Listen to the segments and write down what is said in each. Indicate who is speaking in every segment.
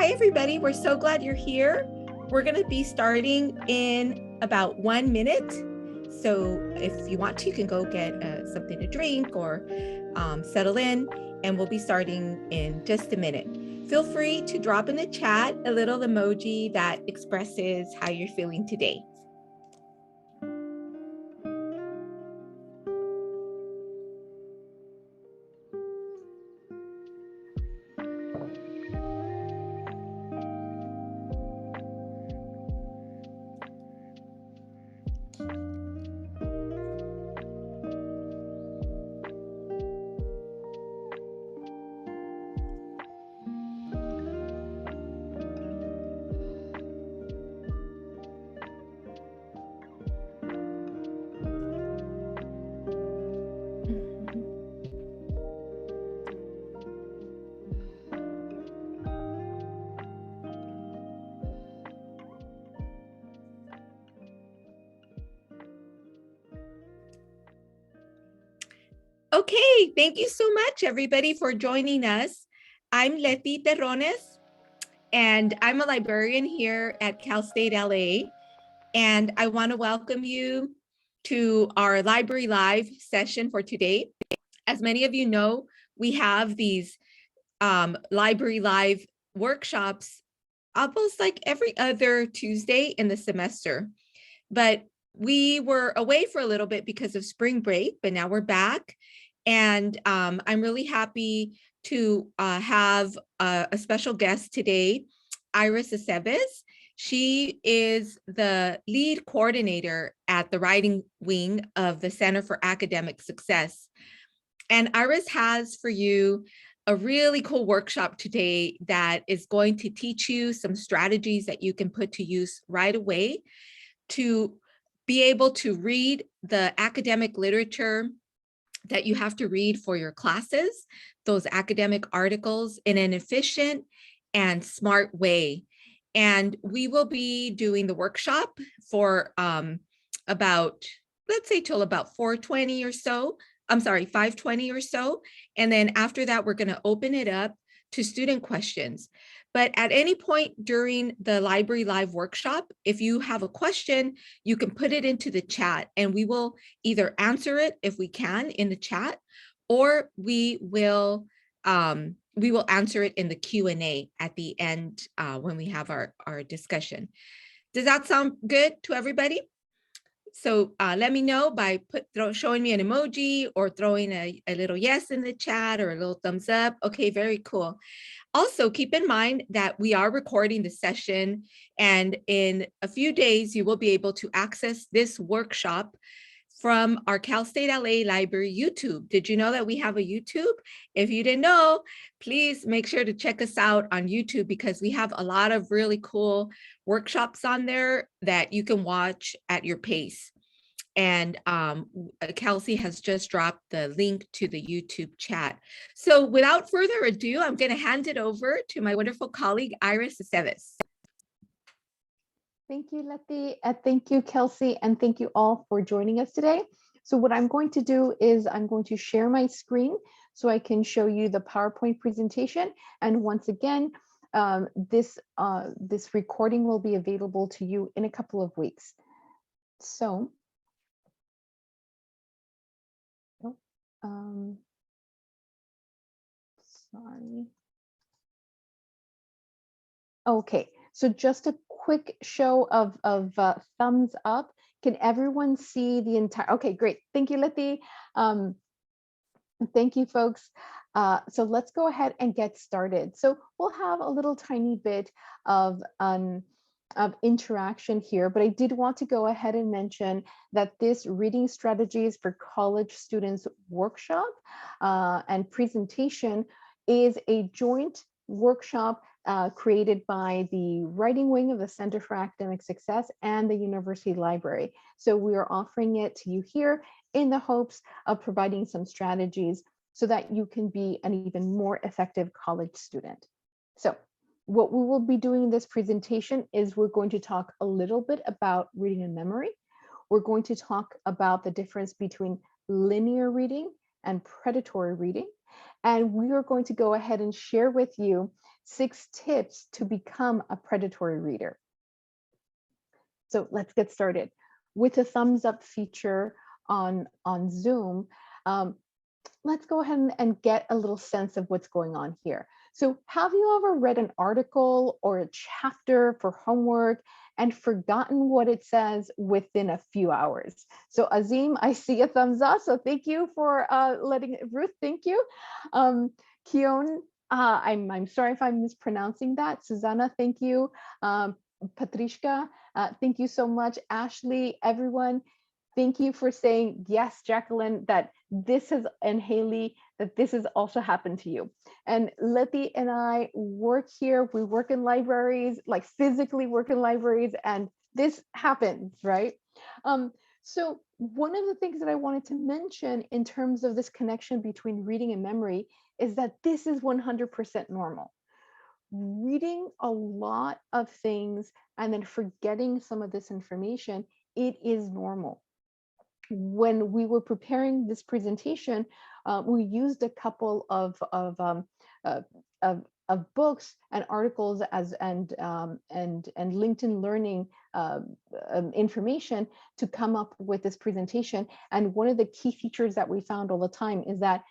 Speaker 1: Hi, everybody. We're so glad you're here. We're going to be starting in about 1 minute. So if you want to, you can go get something to drink or settle in, and we'll be starting in just a minute. Feel free to drop in the chat a little emoji that expresses how you're feeling today. Okay, thank you so much, everybody, for joining us. I'm Leti Terrones, and I'm a librarian here at Cal State L.A., and I want to welcome you to our Library Live session for today. As many of you know, we have these Library Live workshops almost like every other Tuesday in the semester. But we were away for a little bit because of spring break, but now we're back. And I'm really happy to have a special guest today, Iris Aceves. She is the lead coordinator at the writing wing of the Center for Academic Success. And Iris has for you a really cool workshop today that is going to teach you some strategies that you can put to use right away to be able to read the academic literature that you have to read for your classes, those academic articles, in an efficient and smart way. And we will be doing the workshop for about, let's say, till about 4:20 or so. I'm sorry, 5:20 or so. And then after that, we're going to open it up to student questions. But at any point during the Library Live workshop, if you have a question, you can put it into the chat, and we will either answer it if we can in the chat, or we will answer it in the Q&A at the end when we have our discussion. Does that sound good to everybody? So let me know by showing me an emoji or throwing a little yes in the chat or a little thumbs up. Okay, very cool. Also, keep in mind that we are recording the session, and in a few days, you will be able to access this workshop from our Cal State L.A. Library YouTube. Did you know that we have a YouTube? If you didn't know, please make sure to check us out on YouTube, because we have a lot of really cool workshops on there that you can watch at your pace. And Kelsey has just dropped the link to the YouTube chat. So without further ado, I'm going to hand it over to my wonderful colleague, Iris Aceves.
Speaker 2: Thank you, Leti. Thank you, Kelsey, and thank you all for joining us today. So what I'm going to do is I'm going to share my screen so I can show you the PowerPoint presentation. And once again, this recording will be available to you in a couple of weeks. So, sorry. Okay, so just a quick show of thumbs up. Can everyone see the entire? Okay, great. Thank you, Leti. Thank you, folks. So let's go ahead and get started. So we'll have a little tiny bit of interaction here, but I did want to go ahead and mention that this Reading Strategies for College Students workshop and presentation is a joint workshop created by the writing wing of the Center for Academic Success and the University Library. So we are offering it to you here in the hopes of providing some strategies so that you can be an even more effective college student. So what we will be doing in this presentation is we're going to talk a little bit about reading and memory. We're going to talk about the difference between linear reading and predatory reading. And we are going to go ahead and share with you 6 tips to become a predatory reader. So let's get started. With a thumbs up feature on Zoom, let's go ahead and get a little sense of what's going on here. So have you ever read an article or a chapter for homework and forgotten what it says within a few hours? So Azim, I see a thumbs up. So thank you for letting Ruth, thank you. Kion, I'm sorry if I'm mispronouncing that. Susanna, thank you. Patrishka, thank you so much. Ashley, everyone, thank you for saying yes, Jacqueline, that this has, and Haley, that this has also happened to you. And Letty and I work here. We work in libraries, like physically work in libraries, and this happens, right? So one of the things that I wanted to mention in terms of this connection between reading and memory is that this is 100% normal. Reading a lot of things and then forgetting some of this information, it is normal. When we were preparing this presentation, we used a couple of books and articles and LinkedIn Learning information to come up with this presentation. And one of the key features that we found all the time is that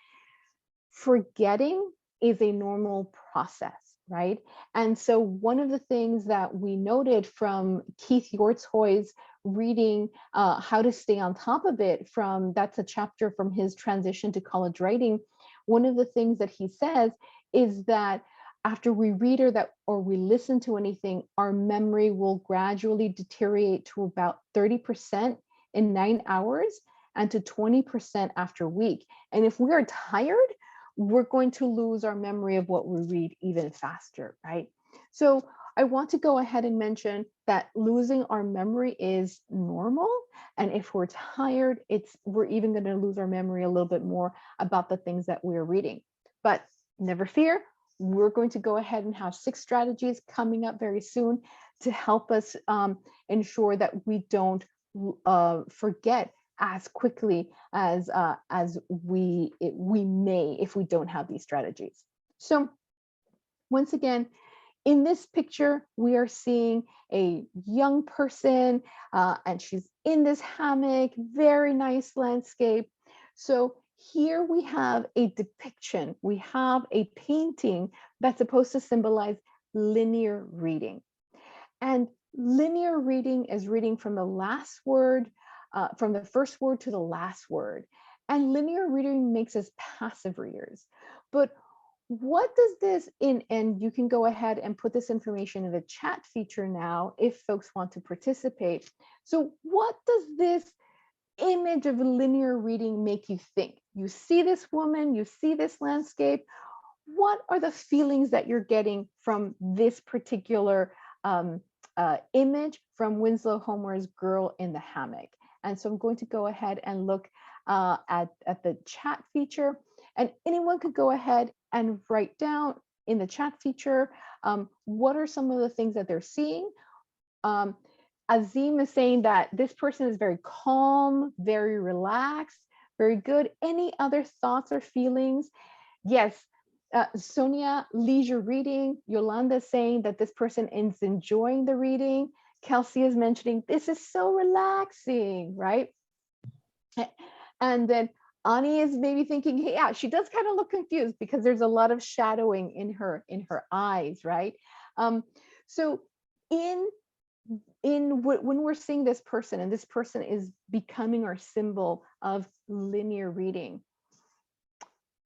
Speaker 2: forgetting is a normal process, right? And so one of the things that we noted from Keith Yortzhoy's reading How to Stay on Top of It, that's a chapter from his Transition to College Writing. One of the things that he says is that after we read or we listen to anything, our memory will gradually deteriorate to about 30% in 9 hours and to 20% after a week. And if we are tired, we're going to lose our memory of what we read even faster, right? So I want to go ahead and mention that losing our memory is normal. And if we're tired, we're even going to lose our memory a little bit more about the things that we're reading. But never fear, we're going to go ahead and have 6 strategies coming up very soon to help us ensure that we don't forget as quickly as we may if we don't have these strategies. So once again, in this picture, we are seeing a young person and she's in this hammock, very nice landscape. So here we have a depiction, we have a painting that's supposed to symbolize linear reading. And linear reading is reading from the last word, from the first word to the last word. And linear reading makes us passive readers. But what does this and you can go ahead and put this information in the chat feature now if folks want to participate. So what does this image of linear reading make you think? You see this woman, you see this landscape. What are the feelings that you're getting from this particular image from Winslow Homer's Girl in the Hammock? And so I'm going to go ahead and look at the chat feature, and anyone could go ahead and write down in the chat feature what are some of the things that they're seeing. Azim is saying that this person is very calm, very relaxed, very good. Any other thoughts or feelings? Yes, Sonia, leisure reading. Yolanda is saying that this person is enjoying the reading. Kelsey is mentioning this is so relaxing, right? And then Ani is maybe thinking, hey, yeah, she does kind of look confused because there's a lot of shadowing in her eyes, right? So when we're seeing this person, and this person is becoming our symbol of linear reading,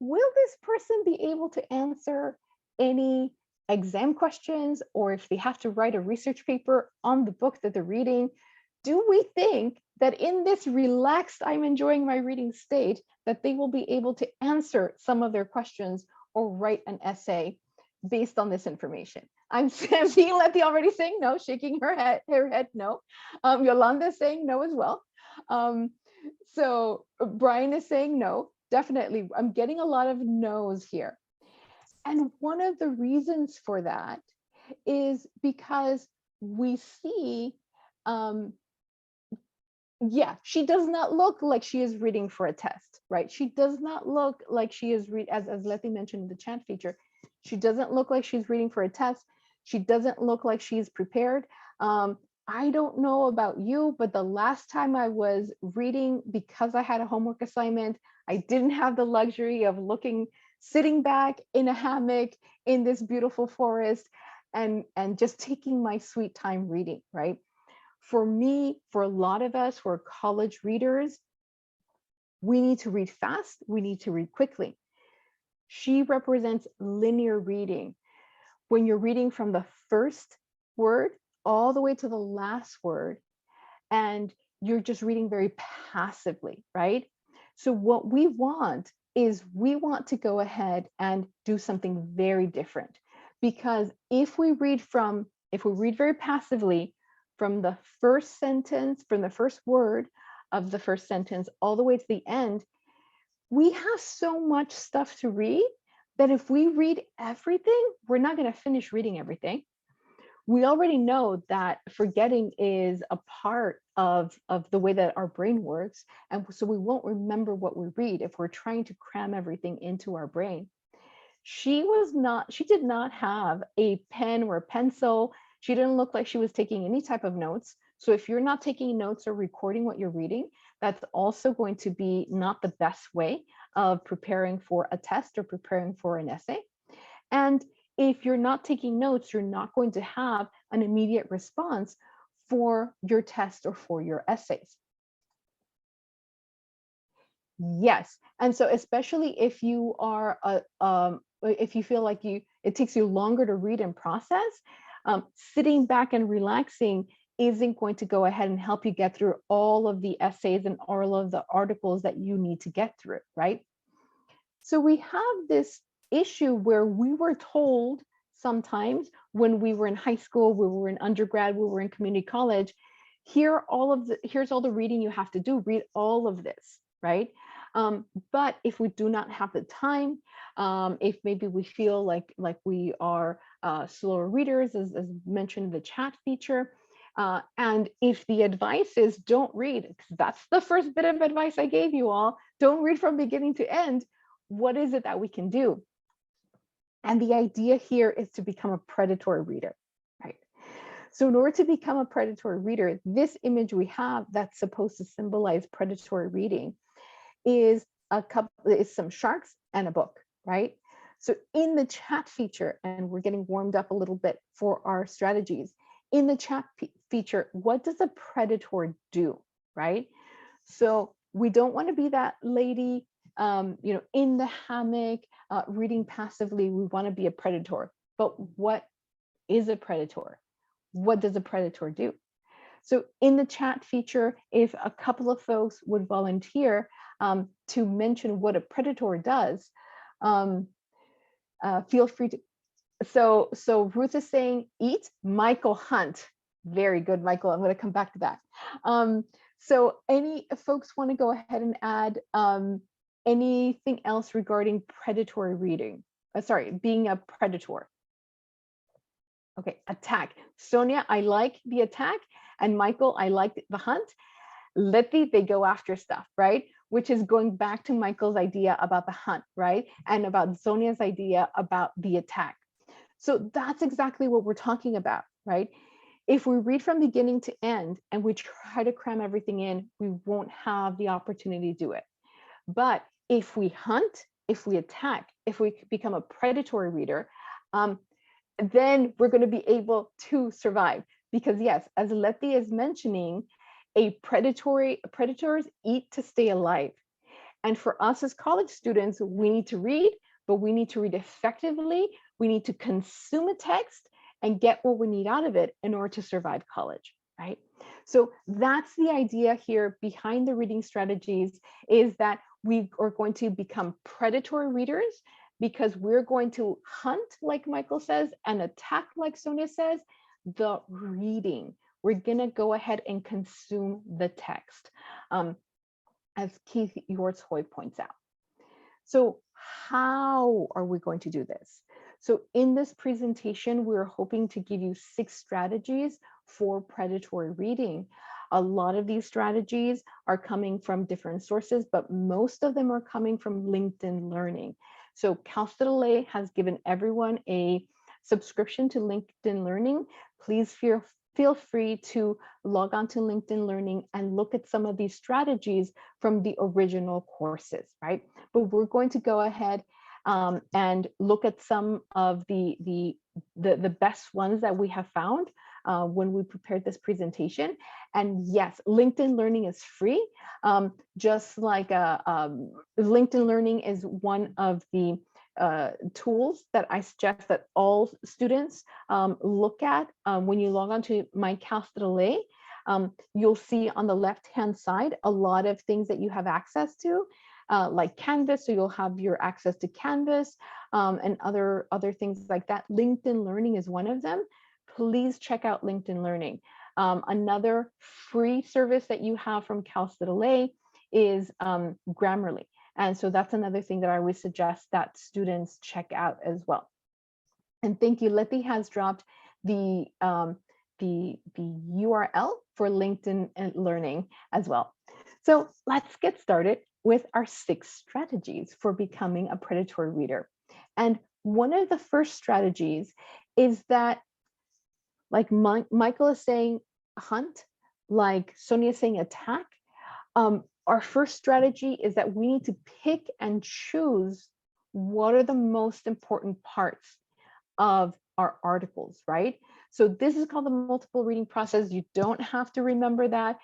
Speaker 2: will this person be able to answer any exam questions, or if they have to write a research paper on the book that they're reading? Do we think that in this relaxed, I'm enjoying my reading state, that they will be able to answer some of their questions or write an essay based on this information? I'm seeing Letty already saying no, shaking her head no. Yolanda is saying no as well. So Brian is saying no, definitely. I'm getting a lot of no's here. And one of the reasons for that is because we see Yeah, she does not look like she is reading for a test, right? She does not look like she is as Letty mentioned in the chat feature. She doesn't look like she's reading for a test. She doesn't look like she's prepared. I don't know about you, but the last time I was reading because I had a homework assignment, I didn't have the luxury of sitting back in a hammock in this beautiful forest and just taking my sweet time reading, right? For me, for a lot of us who are college readers, we need to read fast, we need to read quickly. She represents linear reading. When you're reading from the first word all the way to the last word, and you're just reading very passively, right? So what we want is we want to go ahead and do something very different. Because if we read very passively, from the first sentence, from the first word of the first sentence all the way to the end, we have so much stuff to read that if we read everything, we're not going to finish reading everything. We already know that forgetting is a part of the way that our brain works. And so we won't remember what we read if we're trying to cram everything into our brain. She did not have a pen or a pencil. She didn't look like she was taking any type of notes. So if you're not taking notes or recording what you're reading, that's also going to be not the best way of preparing for a test or preparing for an essay. And if you're not taking notes, you're not going to have an immediate response for your test or for your essays. Yes, and so especially if you are if you feel like it takes you longer to read and process, sitting back and relaxing isn't going to go ahead and help you get through all of the essays and all of the articles that you need to get through, right? So we have this issue where we were told sometimes when we were in high school, we were in undergrad, we were in community college, here's all the reading you have to do, read all of this, right? But if we do not have the time, if maybe we feel like we are slower readers, as mentioned in the chat feature, and if the advice is don't read, because that's the first bit of advice I gave you all, don't read from beginning to end, what is it that we can do? And the idea here is to become a predatory reader, right? So in order to become a predatory reader, this image we have that's supposed to symbolize predatory reading is some sharks and a book, right? So in the chat feature, and we're getting warmed up a little bit for our strategies, in the chat feature, what does a predator do, right? So we don't want to be that lady, in the hammock, reading passively. We want to be a predator. But what is a predator? What does a predator do? So in the chat feature, if a couple of folks would volunteer to mention what a predator does, feel free to. So Ruth is saying eat, Michael hunt. Very good, Michael. I'm going to come back to that. So any folks want to go ahead and add anything else regarding predatory reading? Sorry, being a predator. Okay, attack. Sonia, I like the attack. And Michael, I like the hunt. Letty, they go after stuff, right? Which is going back to Michael's idea about the hunt, right? And about Sonia's idea about the attack. So that's exactly what we're talking about, right? If we read from beginning to end and we try to cram everything in, we won't have the opportunity to do it. But if we hunt, if we attack, if we become a predatory reader, then we're going to be able to survive. Because yes, as Letty is mentioning, predators eat to stay alive. And for us as college students, we need to read, but we need to read effectively. We need to consume a text and get what we need out of it in order to survive college, right? So that's the idea here behind the reading strategies, is that we are going to become predatory readers because we're going to hunt, like Michael says, and attack, like Sonia says, the reading. We're gonna go ahead and consume the text, as Keith Yortzhoy points out. So how are we going to do this? So in this presentation, we're hoping to give you 6 strategies for predatory reading. A lot of these strategies are coming from different sources, but most of them are coming from LinkedIn Learning. So Cal State L.A. has given everyone a subscription to LinkedIn Learning. Please feel free to log on to LinkedIn Learning and look at some of these strategies from the original courses, right? But we're going to go ahead and look at some of the best ones that we have found when we prepared this presentation. And yes, LinkedIn Learning is free. Just like LinkedIn Learning is one of the tools that I suggest that all students look at. When you log on to My Cal State L.A., you'll see on the left-hand side a lot of things that you have access to, like Canvas, so you'll have your access to Canvas and other things like that. LinkedIn Learning is one of them. Please check out LinkedIn Learning. Another free service that you have from Cal State L.A. is Grammarly. And so that's another thing that I would suggest that students check out as well. And thank you. Letty has dropped the URL for LinkedIn Learning as well. So let's get started with our 6 strategies for becoming a predatory reader. And one of the first strategies is that, like Michael is saying, hunt, like Sonia is saying, attack. Our first strategy is that we need to pick and choose what are the most important parts of our articles, right? So this is called the multiple reading process. You don't have to remember that.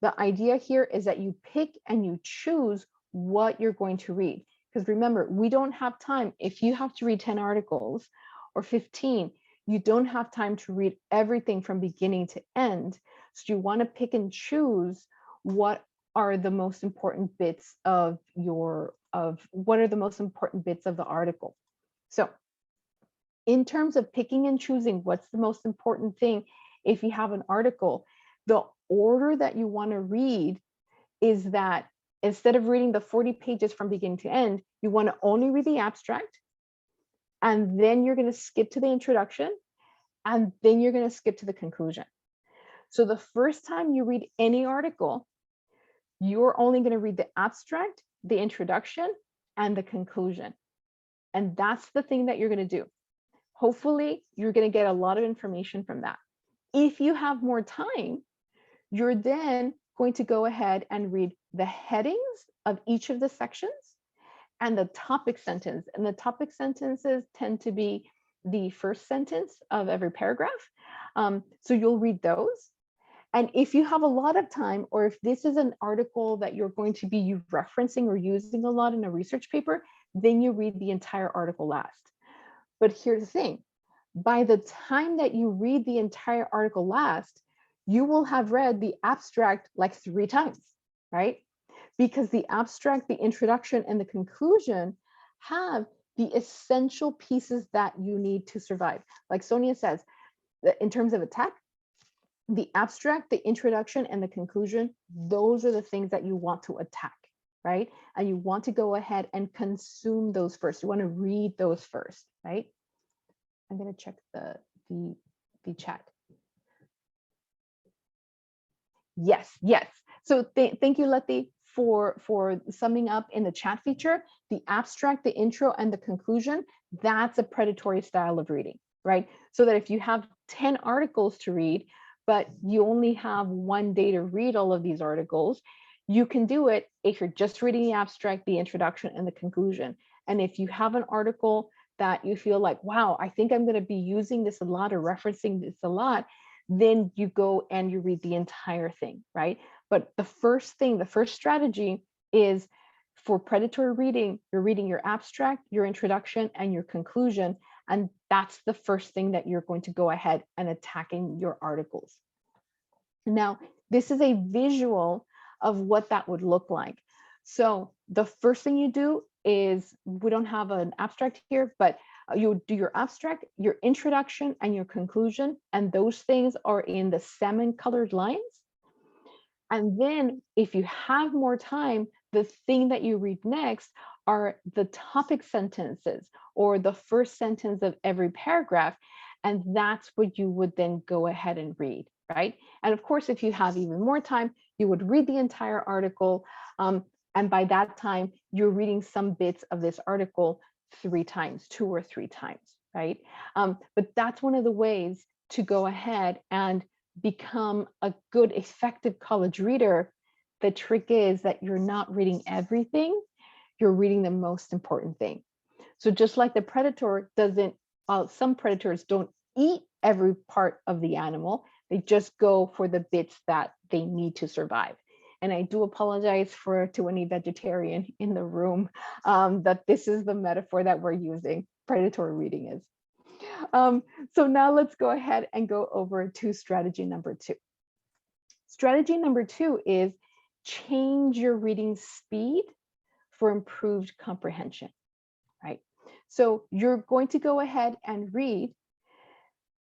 Speaker 2: The idea here is that you pick and you choose what you're going to read. Because remember, we don't have time. If you have to read 10 articles or 15, you don't have time to read everything from beginning to end. So you want to pick and choose what are the most important bits of the article. So in terms of picking and choosing what's the most important thing, if you have an article, the order that you want to read is that instead of reading the 40 pages from beginning to end, you want to only read the abstract, and then you're going to skip to the introduction, and then you're going to skip to the conclusion. So the first time you read any article, you're only going to read the abstract, the introduction, and the conclusion. And that's the thing that you're going to do. Hopefully, you're going to get a lot of information from that. If you have more time, you're then going to go ahead and read the headings of each of the sections and the topic sentence. And the topic sentences tend to be the first sentence of every paragraph. So you'll read those. And if you have a lot of time, or if this is an article that you're going to be referencing or using a lot in a research paper, then you read the entire article last. But here's the thing, by the time that you read the entire article last, you will have read the abstract like 3 times, right? Because the abstract, the introduction, and the conclusion have the essential pieces that you need to survive. Like Sonia says, in terms of attack, the abstract, the introduction, and the conclusion, those are the things that you want to attack, right? And you want to go ahead and consume those first. You want to read those first, right? I'm going to check the chat. Yes. So thank you, Letty, for summing up in the chat feature. The abstract, the intro, and the conclusion, that's a predatory style of reading, right? So that if you have 10 articles to read, but you only have 1 day to read all of these articles, you can do it if you're just reading the abstract, the introduction, and the conclusion. And if you have an article that you feel like, wow, I think I'm going to be using this a lot or referencing this a lot, then you go and you read the entire thing, right? But the first strategy is for predatory reading, you're reading your abstract, your introduction, and your conclusion. And that's the first thing that you're going to go ahead and attacking your articles. Now, this is a visual of what that would look like. So the first thing you do is, we don't have an abstract here, but you do your abstract, your introduction, and your conclusion. And those things are in the salmon colored lines. And then if you have more time, the thing that you read next are the topic sentences or the first sentence of every paragraph. And that's what you would then go ahead and read, right? And of course, if you have even more time, you would read the entire article. And by that time, you're reading some bits of this article 3 times, 2 or 3 times, right? But that's one of the ways to go ahead and become a good, effective college reader. The trick is that you're not reading everything, you're reading the most important thing. So just like the predator doesn't, some predators don't eat every part of the animal, they just go for the bits that they need to survive. And I do apologize to any vegetarian in the room that this is the metaphor that we're using, predatory reading is. So now let's go ahead and go over to strategy number 2. Strategy number 2 is change your reading speed for improved comprehension, right? So you're going to go ahead and read,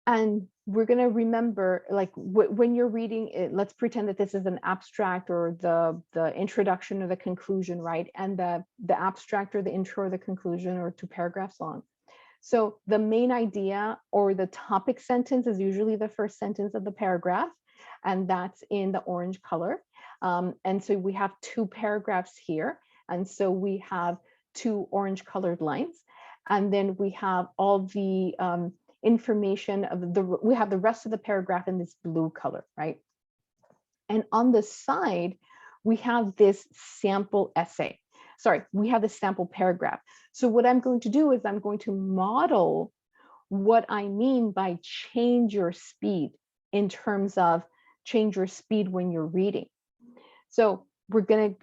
Speaker 2: and we're going to remember, like when you're reading it, let's pretend that this is an abstract or the introduction or the conclusion, right? And the abstract or the intro or the conclusion or 2 paragraphs long. So the main idea or the topic sentence is usually the first sentence of the paragraph, and that's in the orange color. And so we have 2 paragraphs here. And so we have 2 orange colored lines. And then we have all the information of we have the rest of the paragraph in this blue color, right? And on the side, we have this sample essay. Sorry, we have the sample paragraph. So what I'm going to do is I'm going to model what I mean by change your speed in terms of change your speed when you're reading. So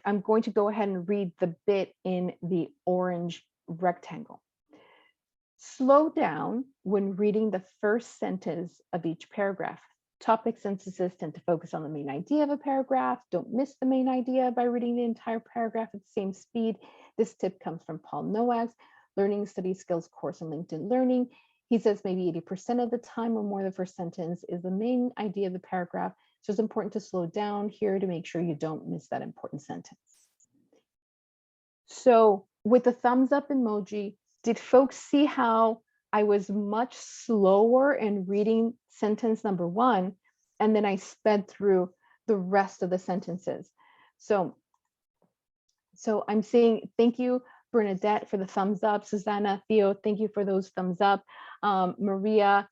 Speaker 2: I'm going to go ahead and read the bit in the orange rectangle. Slow down when reading the first sentence of each paragraph. Topic sentences tend to focus on the main idea of a paragraph. Don't miss the main idea by reading the entire paragraph at the same speed. This tip comes from Paul Nowak's Learning Study Skills course on LinkedIn Learning. He says maybe 80% of the time or more the first sentence is the main idea of the paragraph. So it's important to slow down here to make sure you don't miss that important sentence. So with the thumbs up emoji, did folks see how I was much slower in reading sentence number 1, and then I sped through the rest of the sentences? So I'm saying thank you, Bernadette, for the thumbs up. Susanna, Theo, thank you for those thumbs up. Maria,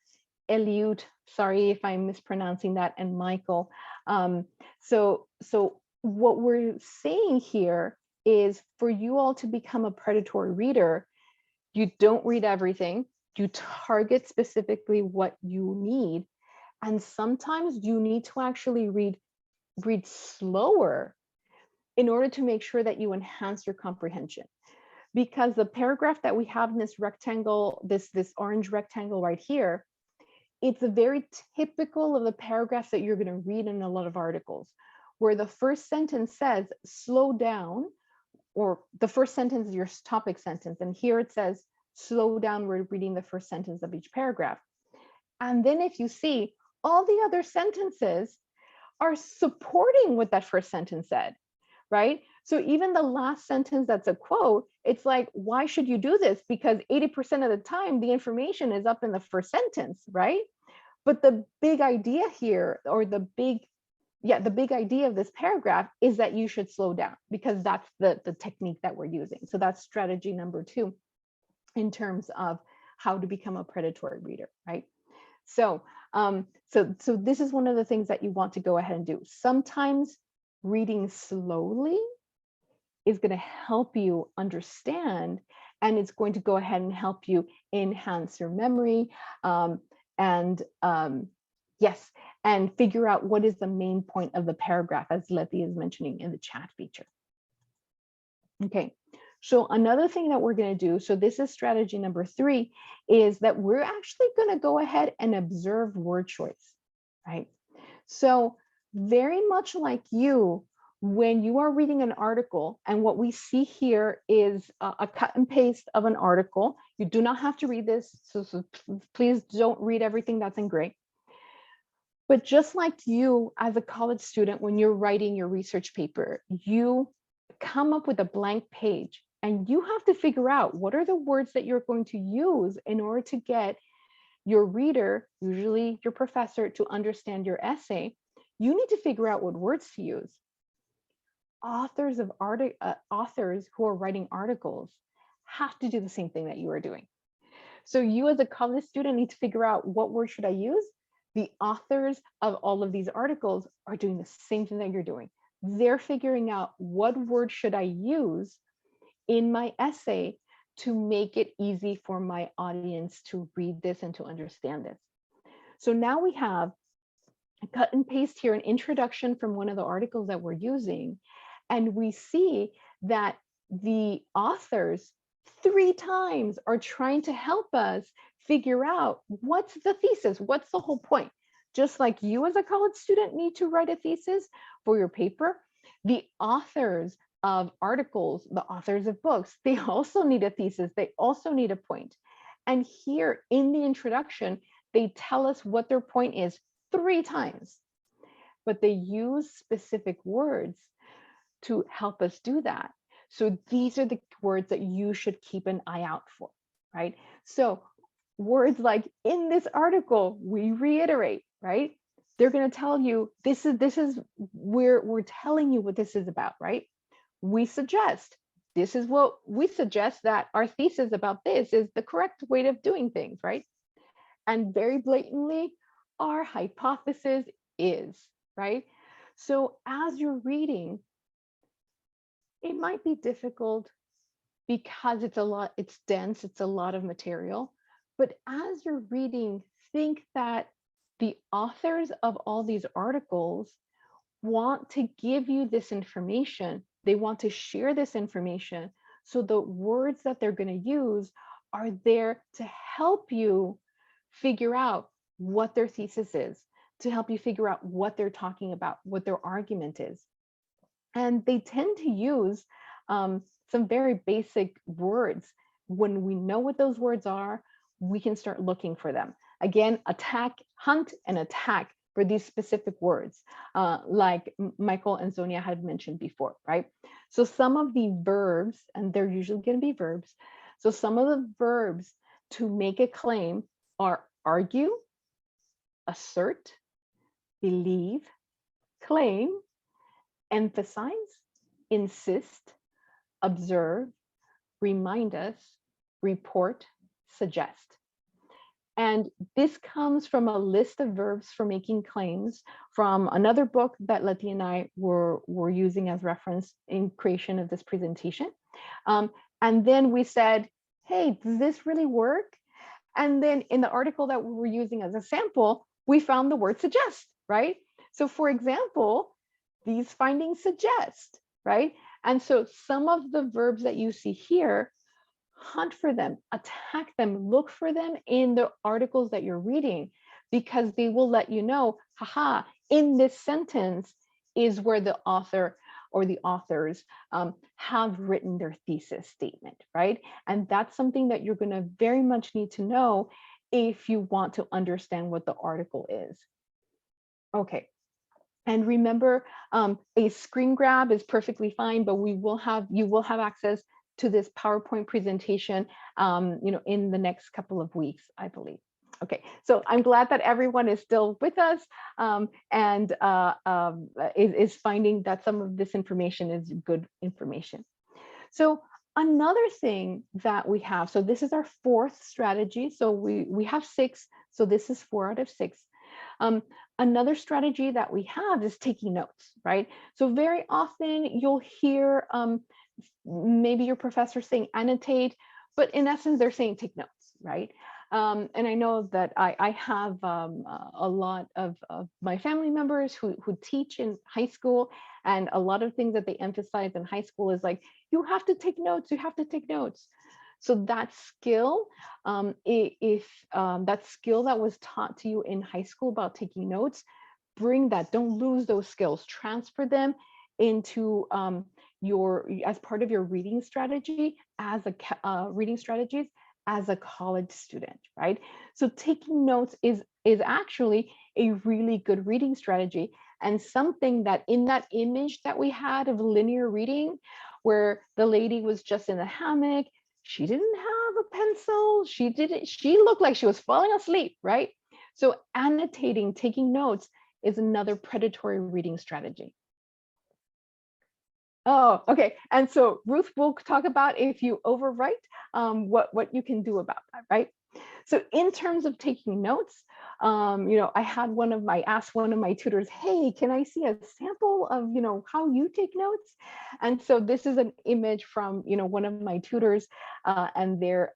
Speaker 2: Eliud, sorry if I'm mispronouncing that, and Michael. So what we're saying here is for you all to become a predatory reader, you don't read everything, you target specifically what you need. And sometimes you need to actually read slower in order to make sure that you enhance your comprehension. Because the paragraph that we have in this rectangle, this orange rectangle right here, it's a very typical of the paragraphs that you're going to read in a lot of articles, where the first sentence says, slow down, or the first sentence is your topic sentence. And here it says, slow down, we're reading the first sentence of each paragraph. And then if you see, all the other sentences are supporting what that first sentence said, right? So even the last sentence that's a quote, it's like, why should you do this? Because 80% of the time, the information is up in the first sentence, right? But the big idea here, or the big idea of this paragraph is that you should slow down, because that's the technique that we're using. So that's strategy number 2 in terms of how to become a predatory reader, right? So this is one of the things that you want to go ahead and do. Sometimes reading slowly is going to help you understand, and it's going to go ahead and help you enhance your memory, yes, and figure out what is the main point of the paragraph, as Letty is mentioning in the chat feature. Okay, so another thing that we're going to do, so this is strategy number 3, is that we're actually going to go ahead and observe word choice, right? So very much like you, when you are reading an article, and what we see here is a cut and paste of an article. You do not have to read this, so please don't read everything that's in gray. But just like you as a college student, when you're writing your research paper, you come up with a blank page and you have to figure out what are the words that you're going to use in order to get your reader, usually your professor, to understand your essay, you need to figure out what words to use. Authors who are writing articles have to do the same thing that you are doing. So you as a college student need to figure out, what word should I use? The authors of all of these articles are doing the same thing that you're doing. They're figuring out, what word should I use in my essay to make it easy for my audience to read this and to understand this. So now we have a cut and paste here, an introduction from one of the articles that we're using. And we see that the authors 3 times are trying to help us figure out, what's the thesis, what's the whole point. Just like you as a college student need to write a thesis for your paper, the authors of articles, the authors of books, they also need a thesis, they also need a point. And here in the introduction, they tell us what their point is 3 times, but they use specific words to help us do that. So these are the words that you should keep an eye out for, right? So words like, in this article, we reiterate, right? They're going to tell you, we're telling you what this is about, right? We suggest, this is what we suggest, that our thesis about this is the correct way of doing things, right? And very blatantly, our hypothesis is, right? So as you're reading, it might be difficult because it's dense, it's a lot of material. But as you're reading, think that the authors of all these articles want to give you this information. They want to share this information. So the words that they're going to use are there to help you figure out what their thesis is, to help you figure out what they're talking about, what their argument is. And they tend to use some very basic words. When we know what those words are, we can start looking for them. Again, hunt and attack for these specific words, like Michael and Sonia had mentioned before, right? So some of the verbs, and they're usually going to be verbs. So some of the verbs to make a claim are argue, assert, believe, claim, emphasize, insist, observe, remind us, report, suggest. And this comes from a list of verbs for making claims from another book that Letty and I were using as reference in creation of this presentation. And then we said, hey, does this really work? And then in the article that we were using as a sample, we found the word suggest, right? So for example, these findings suggest, right? And so some of the verbs that you see here, hunt for them, attack them, look for them in the articles that you're reading, because they will let you know, haha, in this sentence is where the author or the authors have written their thesis statement, right? And that's something that you're going to very much need to know if you want to understand what the article is. Okay. And remember, a screen grab is perfectly fine, but you will have access to this PowerPoint presentation, in the next couple of weeks, I believe. Okay, so I'm glad that everyone is still with us and is finding that some of this information is good information. So another thing that we have, so this is our 4th strategy. So we have 6, so this is 4 out of 6. Another strategy that we have is taking notes, right? So very often you'll hear maybe your professor saying annotate, but in essence, they're saying take notes, right? And I know that I have a lot of my family members who teach in high school, and a lot of things that they emphasize in high school is like, you have to take notes, you have to take notes. So that skill, if that skill that was taught to you in high school about taking notes, bring that, don't lose those skills, transfer them into as part of your reading strategy as reading strategies as a college student, right? So taking notes is actually a really good reading strategy, and something that in that image that we had of linear reading, where the lady was just in a hammock, she didn't have a pencil. She looked like she was falling asleep, right? So annotating, taking notes is another predatory reading strategy. Oh, okay. And so Ruth will talk about if you overwrite, what you can do about that, right? So in terms of taking notes, I asked one of my tutors, hey, can I see a sample of, how you take notes? And so this is an image from, one of my tutors and their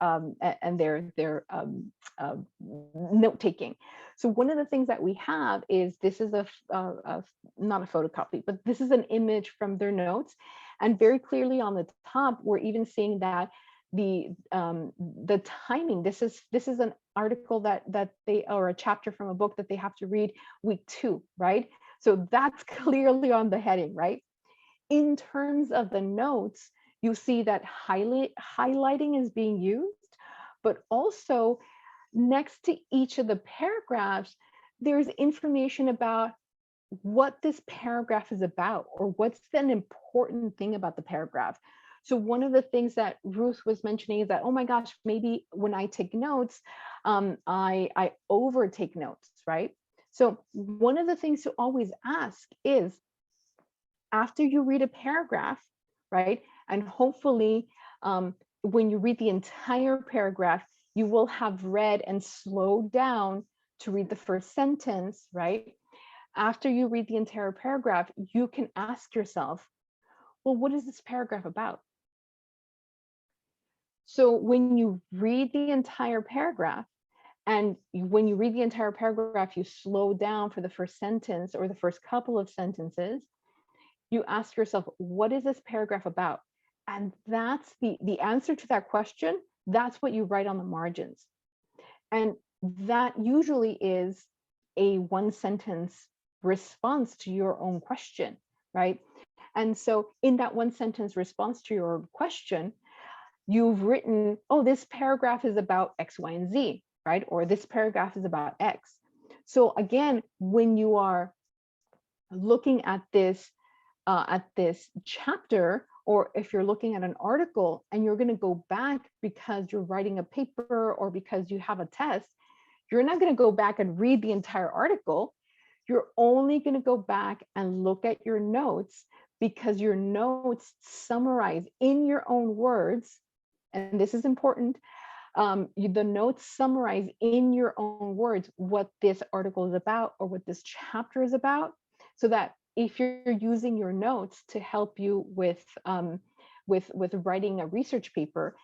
Speaker 2: note taking. So one of the things that we have is, this is not a photocopy, but this is an image from their notes. And very clearly on the top, we're even seeing that the timing, this is an article that they, or a chapter from a book that they have to read week 2, right? So that's clearly on the heading, right? In terms of the notes, you see that highlighting is being used, but also next to each of the paragraphs, there's information about what this paragraph is about, or what's an important thing about the paragraph. So one of the things that Ruth was mentioning is that, oh my gosh, maybe when I take notes, I overtake notes, right? So one of the things to always ask is, after you read a paragraph, right? And hopefully when you read the entire paragraph, you will have read and slowed down to read the first sentence, right? After you read the entire paragraph, you can ask yourself, well, what is this paragraph about? So when you read the entire paragraph, and when you read the entire paragraph, you slow down for the first sentence or the first couple of sentences, you ask yourself, what is this paragraph about? And that's the answer to that question. That's what you write on the margins. And that usually is a one sentence response to your own question, right? And so in that one sentence response to your question, you've written, oh, this paragraph is about X, Y, and Z, right? Or this paragraph is about X. So again, when you are looking at this chapter, or if you're looking at an article and you're going to go back because you're writing a paper or because you have a test, you're not going to go back and read the entire article. You're only going to go back and look at your notes, because your notes summarize in your own words. And this is important. The notes summarize in your own words what this article is about or what this chapter is about, so that if you're using your notes to help you with writing a research paper,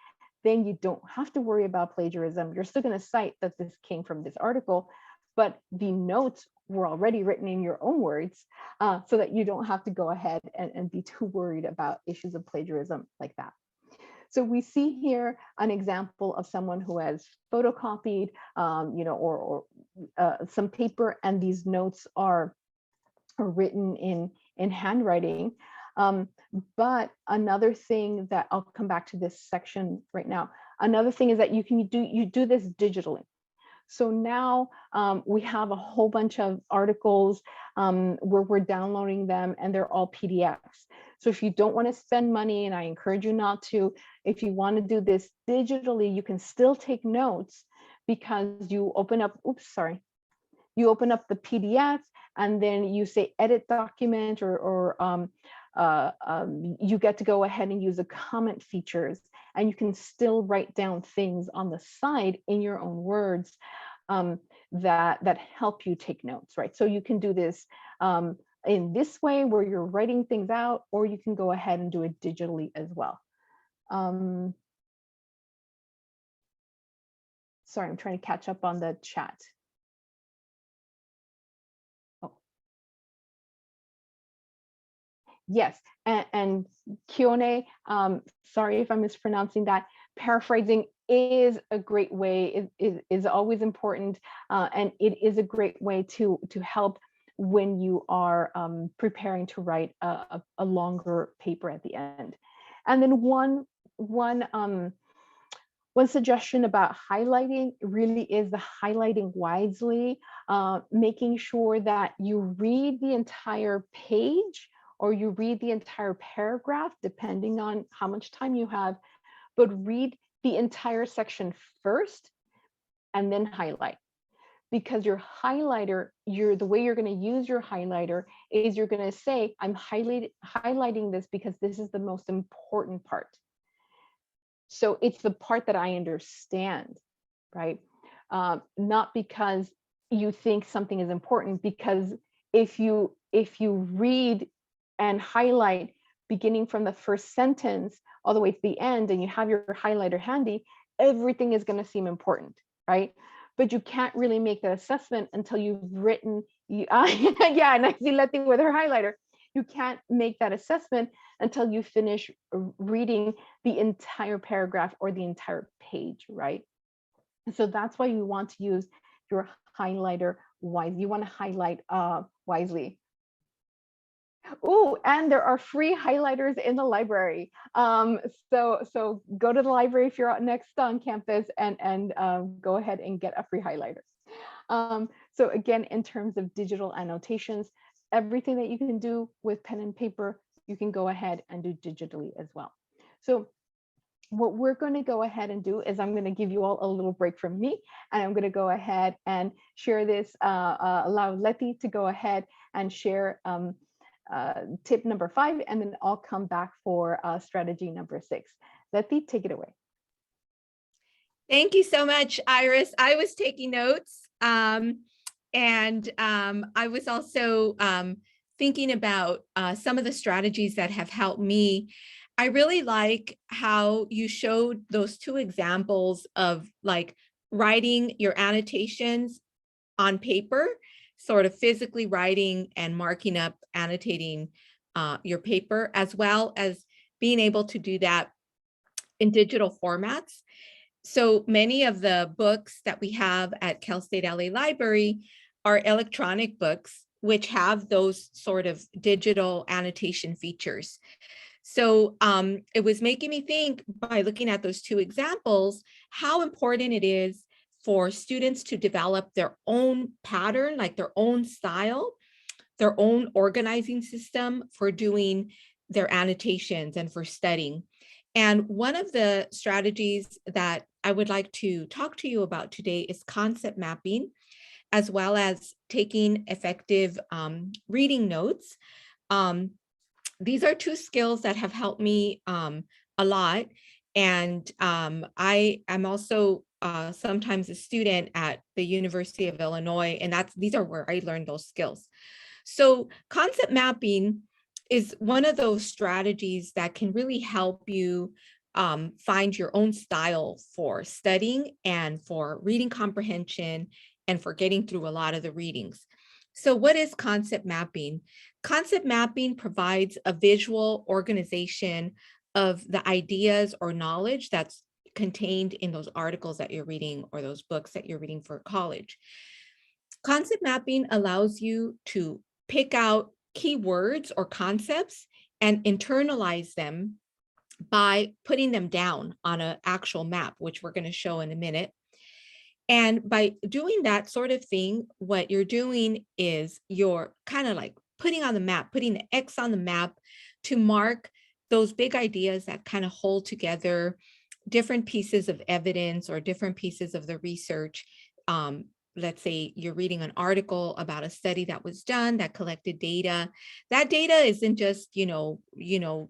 Speaker 2: then you don't have to worry about plagiarism. You're still going to cite that this came from this article, but the notes were already written in your own words, so that you don't have to go ahead and be too worried about issues of plagiarism like that. So we see here an example of someone who has photocopied, or some paper, and these notes are written in handwriting. But another thing that I'll come back to this section right now. Another thing is that you do this digitally. So now we have a whole bunch of articles where we're downloading them, and they're all PDFs. So if you don't want to spend money, and I encourage you not to, if you want to do this digitally, you can still take notes, because you open up, you open up the PDF, and then you say edit document, or you get to go ahead and use the comment features, and you can still write down things on the side in your own words that help you take notes, right? So you can do this in this way where you're writing things out, or you can go ahead and do it digitally as well. Sorry, I'm trying to catch up on the chat. Yes, and Kione, sorry if I'm mispronouncing that. Paraphrasing is a great way, is always important, and it is a great way to help when you are preparing to write a longer paper at the end. And then one suggestion about highlighting really is the highlighting wisely, making sure that you read the entire page, or you read the entire paragraph, depending on how much time you have, but read the entire section first and then highlight. Because your highlighter, the way you're going to use your highlighter is you're going to say, I'm highlighting this because this is the most important part. So it's the part that I understand, right? Not because you think something is important, because if you read and highlight beginning from the first sentence all the way to the end, and you have your highlighter handy, everything is going to seem important, right? But you can't really make that assessment until you've written, yeah, and I see Letty with her highlighter. You can't make that assessment until you finish reading the entire paragraph or the entire page, right? So that's why you want to use your highlighter wisely. You want to highlight wisely. Oh, and there are free highlighters in the library. So go to the library if you're next on campus and go ahead and get a free highlighter. So again, in terms of digital annotations, everything that you can do with pen and paper, you can go ahead and do digitally as well. So what we're going to go ahead and do is I'm going to give you all a little break from me, and I'm going to go ahead and share this, allow Letty to go ahead and share tip number 5, and then I'll come back for strategy number 6. Letty, take it away.
Speaker 1: Thank you so much, Iris. I was taking notes, and I was also thinking about some of the strategies that have helped me. I really like how you showed those 2 examples of like writing your annotations on paper, sort of physically writing and marking up, annotating your paper, as well as being able to do that in digital formats. So many of the books that we have at Cal State L.A. Library are electronic books, which have those sort of digital annotation features. So it was making me think, by looking at those 2 examples, how important it is for students to develop their own pattern, like their own style, their own organizing system for doing their annotations and for studying. And one of the strategies that I would like to talk to you about today is concept mapping, as well as taking effective reading notes. These are 2 skills that have helped me a lot. And I am also sometimes a student at the University of Illinois, and these are where I learned those skills. So concept mapping is one of those strategies that can really help you find your own style for studying and for reading comprehension and for getting through a lot of the readings. So what is concept mapping? Concept mapping provides a visual organization of the ideas or knowledge that's contained in those articles that you're reading or those books that you're reading for college. Concept mapping allows you to pick out keywords or concepts and internalize them by putting them down on an actual map, which we're going to show in a minute. And by doing that sort of thing, what you're doing is you're kind of like putting on the map, putting the X on the map to mark those big ideas that kind of hold together different pieces of evidence or different pieces of the research. Let's say you're reading an article about a study that was done that collected data. That data isn't just,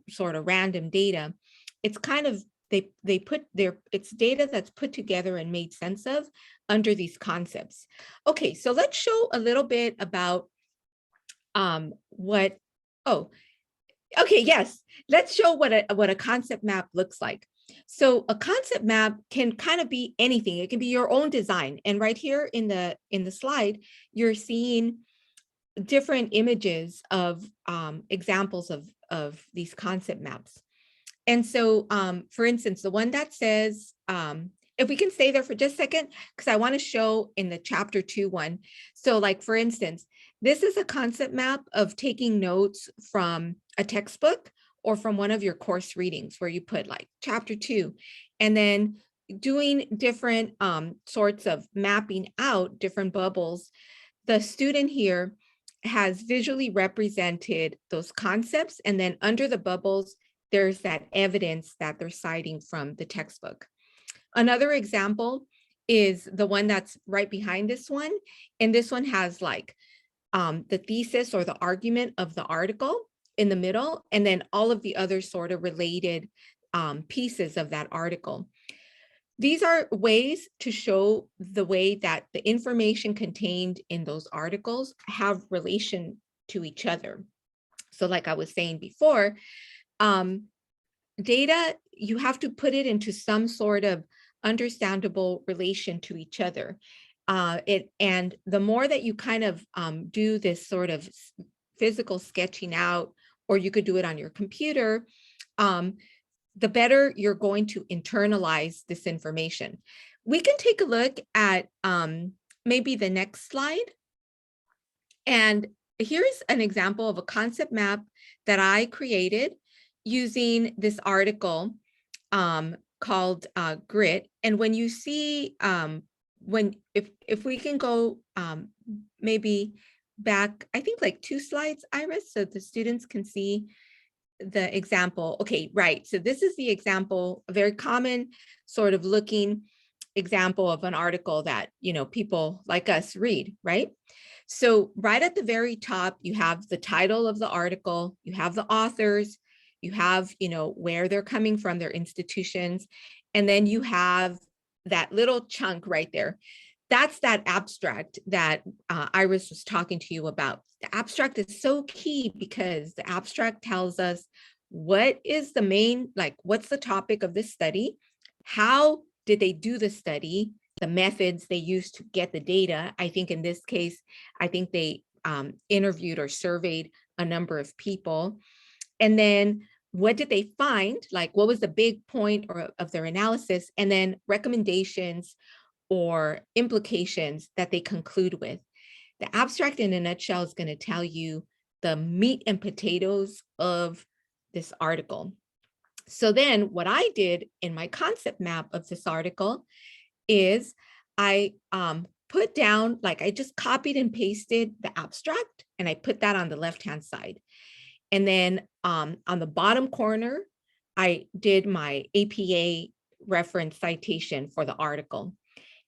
Speaker 1: sort of random data. It's kind of, it's data that's put together and made sense of under these concepts. Okay, so let's show a little bit about let's show what a concept map looks like. So a concept map can kind of be anything. It can be your own design. And right here in the slide, you're seeing different images of examples of these concept maps. And so, for instance, the one that says, if we can stay there for just a second, because I want to show in the chapter 2 one. So like, for instance, this is a concept map of taking notes from a textbook or from one of your course readings where you put like chapter 2, and then doing different sorts of mapping out different bubbles. The student here has visually represented those concepts, and then under the bubbles, there's that evidence that they're citing from the textbook. Another example is the one that's right behind this one. And this one has like the thesis or the argument of the article in the middle, and then all of the other sort of related pieces of that article. These are ways to show the way that the information contained in those articles have relation to each other. So like I was saying before, data, you have to put it into some sort of understandable relation to each other. And the more that you kind of do this sort of physical sketching out, or you could do it on your computer, the better you're going to internalize this information. We can take a look at maybe the next slide. And here's an example of a concept map that I created using this article called Grit. And when you see, if we can go maybe back, I think like 2 slides, Iris, so the students can see the example. Okay, right. So this is the example, a very common sort of looking example of an article that, you know, people like us read, right? So right at the very top, you have the title of the article, you have the authors, you have, you know, where they're coming from, their institutions, and then you have that little chunk right there. That's that abstract that Iris was talking to you about. The abstract is so key because the abstract tells us what is the main, like what's the topic of this study? How did they do the study? The methods they used to get the data. I think in this case, I think they interviewed or surveyed a number of people. And then what did they find? Like what was the big point of their analysis? And then recommendations or implications that they conclude with. The abstract in a nutshell is going to tell you the meat and potatoes of this article. So then what I did in my concept map of this article is I put down, like I just copied and pasted the abstract and I put that on the left-hand side. And then on the bottom corner, I did my APA reference citation for the article.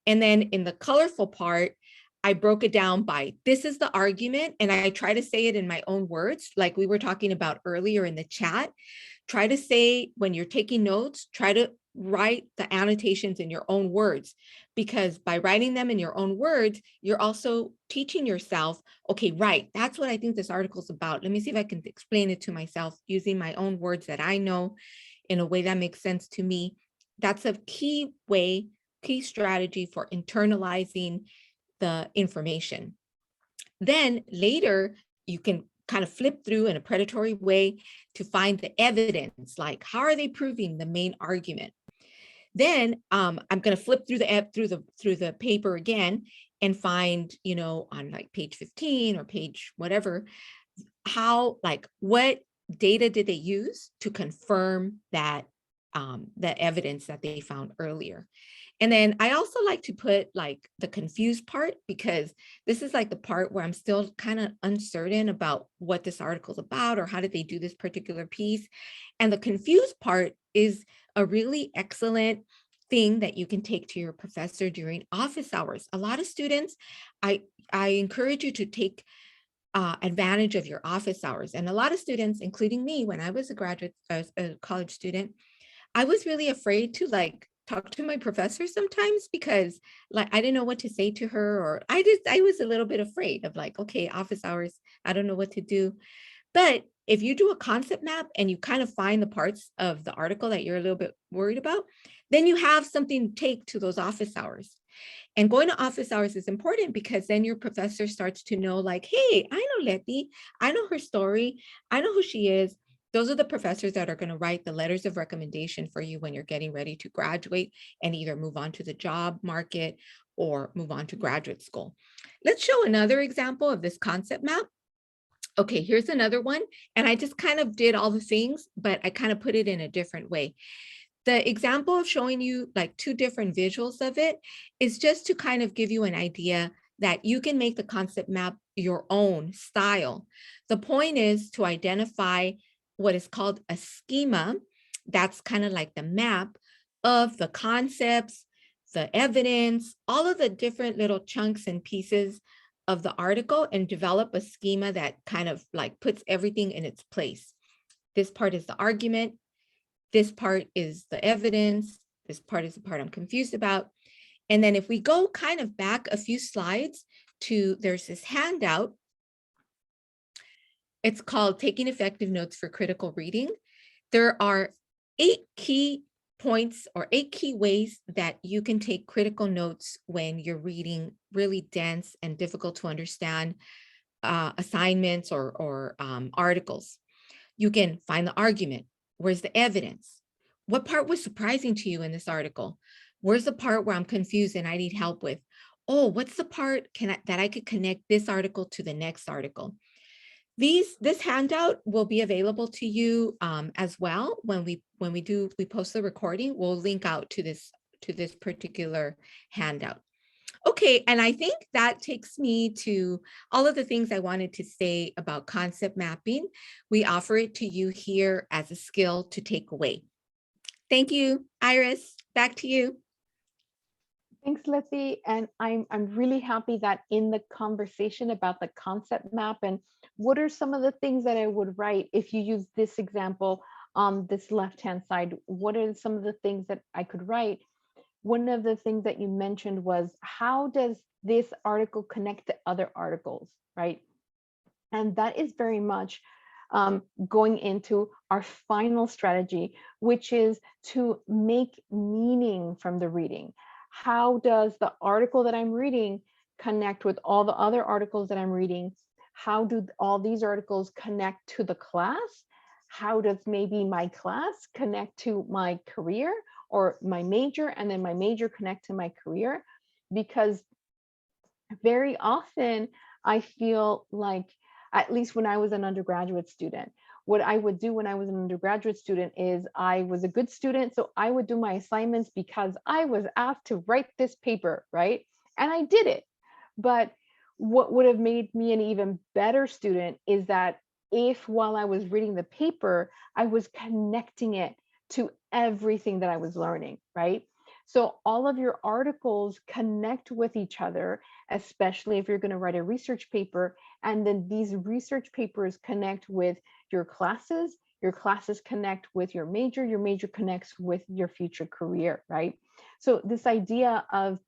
Speaker 1: And then in the colorful part, I broke it down by this is the argument, and I try to say it in my own words, like we were talking about earlier in the chat. Try to say, when you're taking notes, try to write the annotations in your own words, because by writing them in your own words, you're also teaching yourself, okay, right, that's what I think this article is about. Let me see if I can explain it to myself using my own words that I know in a way that makes sense to me. That's a key way, key strategy for internalizing the information. Then later, you can kind of flip through in a predatory way to find the evidence, like how are they proving the main argument? Then I'm going to flip through the paper again and find, you know, on like page 15 or page whatever, how, like, what data did they use to confirm that the evidence that they found earlier. And then I also like to put like the confused part, because this is like the part where I'm still kind of uncertain about what this article is about or how did they do this particular piece. And the confused part is a really excellent thing that you can take to your professor during office hours. A lot of students, I encourage you to take advantage of your office hours. And a lot of students, including me, when I was a college student, I was really afraid to like talk to my professor sometimes, because like I didn't know what to say to her, or I was a little bit afraid of like, okay, office hours, I don't know what to do. But if you do a concept map and you kind of find the parts of the article that you're a little bit worried about, then you have something to take to those office hours. And going to office hours is important because then your professor starts to know, like, hey, I know Letty, I know her story, I know who she is. Those are the professors that are going to write the letters of recommendation for you when you're getting ready to graduate and either move on to the job market or move on to graduate school. Let's show another example of this concept map. Okay, here's another one. And I just kind of did all the things, but I kind of put it in a different way. The example of showing you like 2 different visuals of it is just to kind of give you an idea that you can make the concept map your own style. The point is to identify what is called a schema. That's kind of like the map of the concepts, the evidence, all of the different little chunks and pieces of the article and develop a schema that kind of like puts everything in its place. This part is the argument. This part is the evidence. This part is the part I'm confused about. And then if we go kind of back a few slides to, there's this handout. It's called Taking Effective Notes for Critical Reading. There are 8 key points or 8 key ways that you can take critical notes when you're reading really dense and difficult to understand assignments or articles. You can find the argument. Where's the evidence? What part was surprising to you in this article? Where's the part where I'm confused and I need help with? Oh, what's the part that I could connect this article to the next article? This handout will be available to you as well when we post the recording. We'll link out to this particular handout. Okay, and I think that takes me to all of the things I wanted to say about concept mapping. We offer it to you here as a skill to take away. Thank you, Iris. Back to you.
Speaker 2: Thanks, Letty. And I'm really happy that in the conversation about the concept map and what are some of the things that I would write if you use this example on this left-hand side, what are some of the things that I could write? One of the things that you mentioned was, how does this article connect to other articles, right? And that is very much going into our final strategy, which is to make meaning from the reading. How does the article that I'm reading connect with all the other articles that I'm reading? How do all these articles connect to the class? How does maybe my class connect to my career or my major, and then my major connect to my career? Because very often I feel like, at least when I was an undergraduate student, what I would do when I was an undergraduate student is I was a good student. So I would do my assignments because I was asked to write this paper, right? And I did it. But what would have made me an even better student is that if while I was reading the paper, I was connecting it to everything that I was learning, right? So all of your articles connect with each other, especially if you're going to write a research paper. And then these research papers connect with your classes connect with your major connects with your future career, right? So this idea of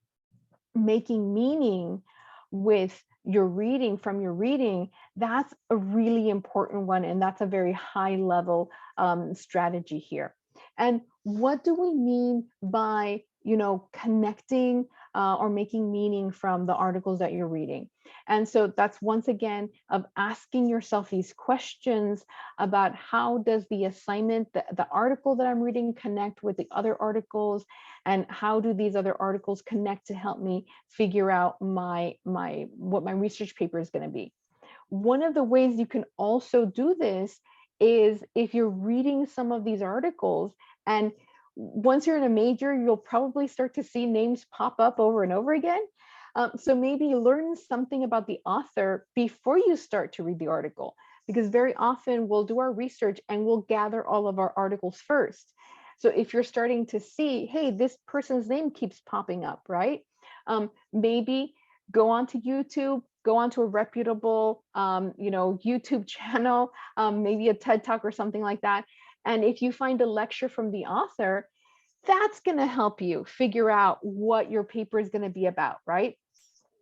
Speaker 2: making meaning with your reading from your reading, that's a really important one. And that's a very high level strategy here. And what do we mean by, connecting or making meaning from the articles that you're reading? And so that's once again of asking yourself these questions about, how does the assignment, the article that I'm reading connect with the other articles, and how do these other articles connect to help me figure out what my research paper is going to be? One of the ways you can also do this is if you're reading some of these articles, and once you're in a major, you'll probably start to see names pop up over and over again. So maybe learn something about the author before you start to read the article, because very often we'll do our research and we'll gather all of our articles first. So if you're starting to see, hey, this person's name keeps popping up, right? Maybe go onto YouTube, go onto a reputable, YouTube channel, maybe a TED Talk or something like that. And if you find a lecture from the author, that's going to help you figure out what your paper is going to be about, right?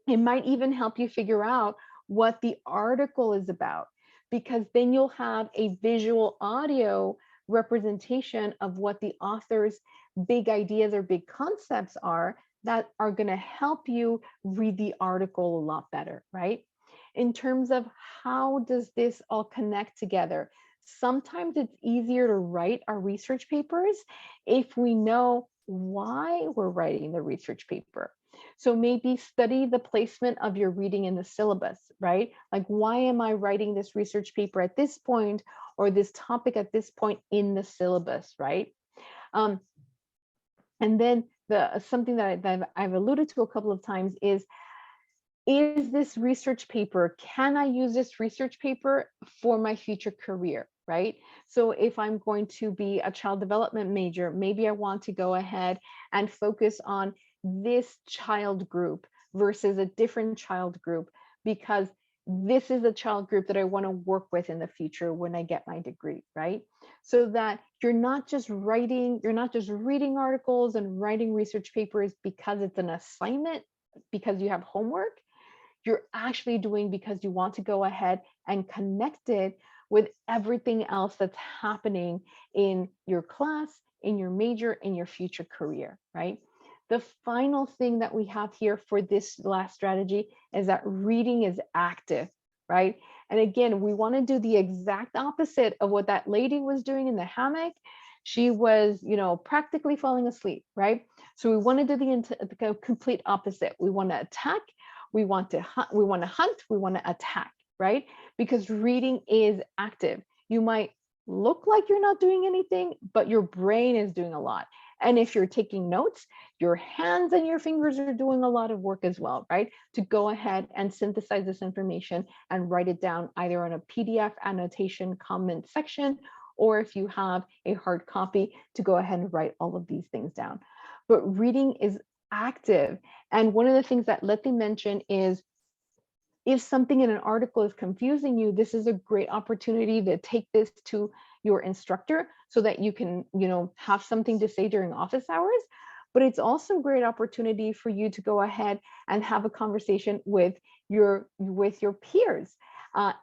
Speaker 2: It might even help you figure out what the article is about, because then you'll have a visual audio representation of what the author's big ideas or big concepts are that are going to help you read the article a lot better, right? In terms of how does this all connect together? Sometimes it's easier to write our research papers if we know why we're writing the research paper. So maybe study the placement of your reading in the syllabus, right? Like, why am I writing this research paper at this point, or this topic at this point in the syllabus, right? And then something that I've alluded to a couple of times is this research paper, can I use this research paper for my future career? right? So if I'm going to be a child development major, maybe I want to go ahead and focus on this child group versus a different child group, because this is a child group that I want to work with in the future when I get my degree, right? So that you're not just reading articles and writing research papers because it's an assignment, because you have homework. You're actually doing because you want to go ahead and connect it with everything else that's happening in your class, in your major, in your future career, right? The final thing that we have here for this last strategy is that reading is active, right? And again, we want to do the exact opposite of what that lady was doing in the hammock. She was, practically falling asleep, right? So we want to do the complete opposite. We want to attack, we want to hunt, we want to attack, right? Because reading is active. You might look like you're not doing anything, but your brain is doing a lot. And if you're taking notes, your hands and your fingers are doing a lot of work as well, right? To go ahead and synthesize this information and write it down either on a PDF annotation comment section, or if you have a hard copy, to go ahead and write all of these things down. But reading is active. And one of the things that Letty mentioned is, if something in an article is confusing you, this is a great opportunity to take this to your instructor so that you can, have something to say during office hours. But it's also a great opportunity for you to go ahead and have a conversation with your peers,